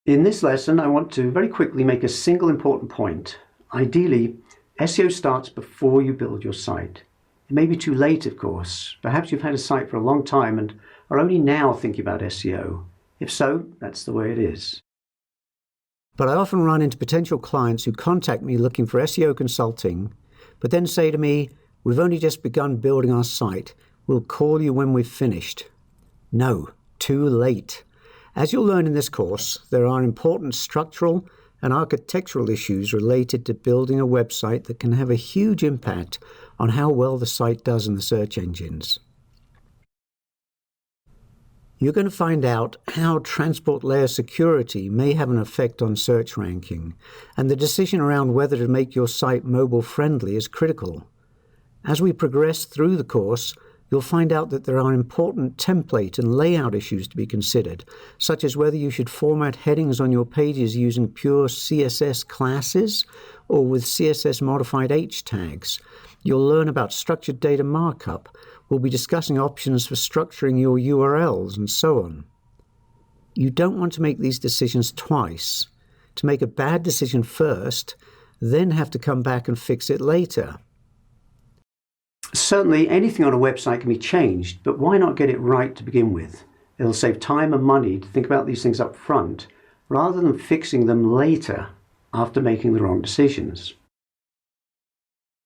In this lesson, I want to very quickly make a single important point. Ideally, SEO starts before you build your site. It may be too late, of course. Perhaps you've had a site for a long time and are only now thinking about SEO. If so, that's the way it is. But I often run into potential clients who contact me looking for SEO consulting, but then say to me, "We've only just begun building our site. We'll call you when we've finished." No, too late. As you'll learn in this course, there are important structural and architectural issues related to building a website that can have a huge impact on how well the site does in the search engines. You're going to find out how transport layer security may have an effect on search ranking, and the decision around whether to make your site mobile friendly is critical. As we progress through the course, you'll find out that there are important template and layout issues to be considered, such as whether you should format headings on your pages using pure CSS classes or with CSS modified H tags. You'll learn about structured data markup. We'll be discussing options for structuring your URLs and so on. You don't want to make these decisions twice. To make a bad decision first, then have to come back and fix it later. Certainly, anything on a website can be changed, but why not get it right to begin with? It'll save time and money to think about these things up front, rather than fixing them later after making the wrong decisions.